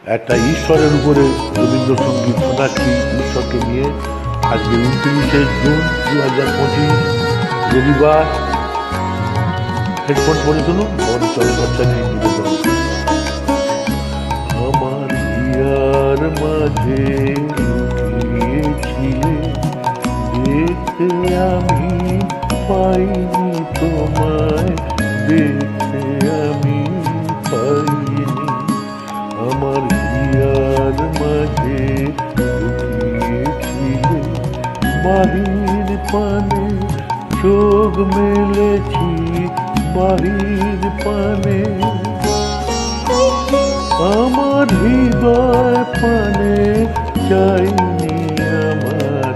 একটা ঈশ্বরের উপরে রবীন্দ্রসঙ্গীত শোনাচ্ছি ঈশ্বরকে নিয়ে। আজকে 29শে জুন 2025 রবিবার। হেডফোন পরে শুনুন। বড় চলচ্চিত্র নিয়ে নিবেদন। আমার হিয়ার মাঝে লুকিয়েছিলে, দেখতে আমি পাইনি তোমায়, দেখতে আমি পাইনি। আমার হিয়ার মাঝে লুকিয়েছিলে, বাহির পানে চোখ মেলেছি, বাহির পানে আমার হৃদয় পানে চাইনি। আমার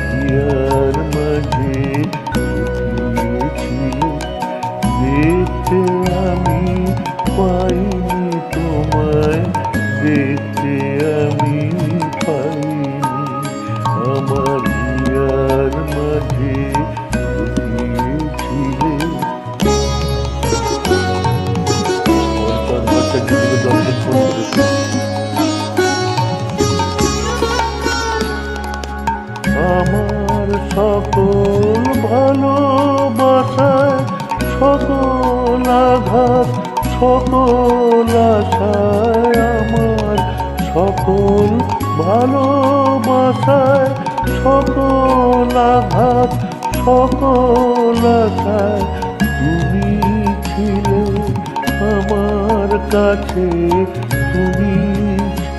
হিয়ার মাঝে লুকিয়েছিলে, দেখতে আমি পাইনি তোমায়, দেখতে আমি পাইনি। আমার হিয়ার মাঝে লুকিয়েছিলে। আমার সকল ভালোবাসায়, সকল আঘাত, সকল আশায়, আমার সকল ভালোবাসায়, সকল আঘাত, সকল আশায় তুমি ছিলে আমার কাছে, তুমি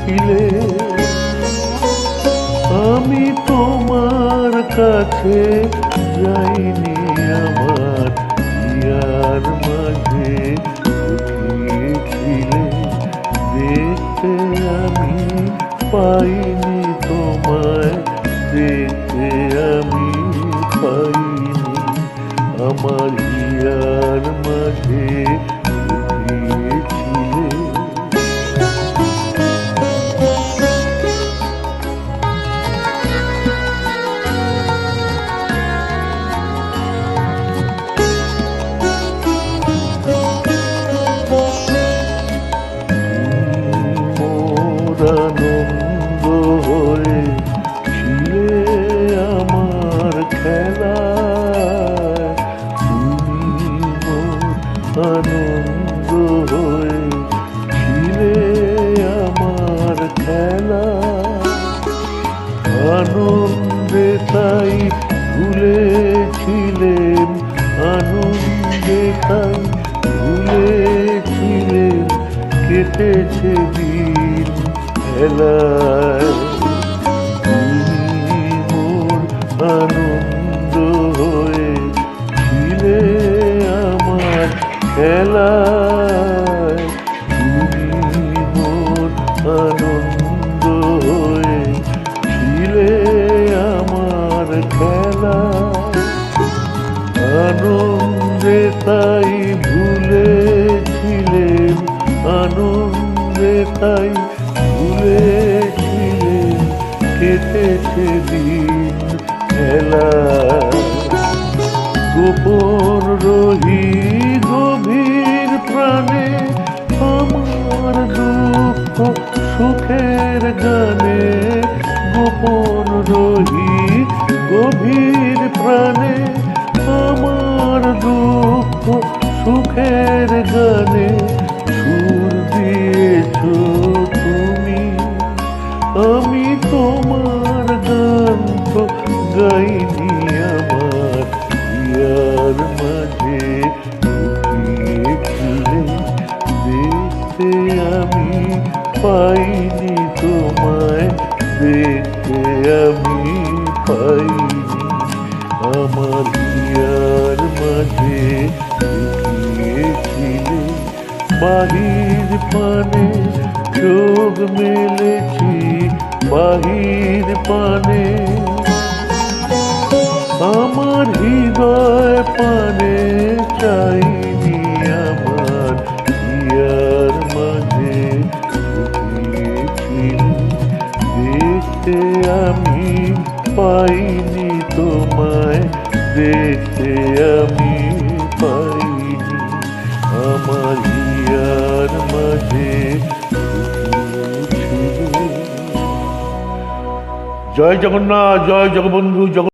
ছিলে। আমি তোমার কাছে যাইনি। আমার হিয়ার মাঝে লুকিয়েছিলে, দেখতে আমি পাইনি তোমায়, দেখতে আমি পাইনি। আমার হিয়ার মাঝে লুকিয়েছিলে। আনন্দ হয়ে ছিলে আমার খেলায়, তুমি মোর আনন্দ হয়ে ছিলে আমার খেলায়। আনন্দে তাই ভুলেছিলেন, আনন্দে তাই ভুলেছিলেন, কেটেছে দিন খেলায়। তুমি মোর আনন্দ হয়ে ছিলে আমার খেলায়, তুমি মোর আনন্দ হয়ে ছিলে আমার খেলায়। আনন্দে তাই ভুলেছিলেন, আনন্দে তাই ভুলেছিলেন, কেটেছে দিন খেলায়। গোপন রহি গভীর প্রাণে, আমার দুঃখ সুখের গানে। গোপন রহি গভীর প্রাণে, আমার দুঃখ সুখের গানে। সুর দিয়েছ তুমি, আমি তোমার গান তো গাইনি। আমার হিয়ার মাঝে লুকিয়েছিলে, দেখতে আমি পাইনি তোমায়, দেখতে আমি পাইনি। আমার হিয়ার মাঝে লুকিয়েছিলে, বাহির পানে চোখ মেলেছি, বাহির পানে আমার হৃদয় পানে চাইনি। আমার হিয়ার মাঝে লুকিয়েছিলে, দেখতে আমি পাইনি তোমায়, দেখতে আমি পাইনি। আমার হিয়ার মাঝে জয় জগন্নাথ, জয় জগবন্ধু জগন্নাথ।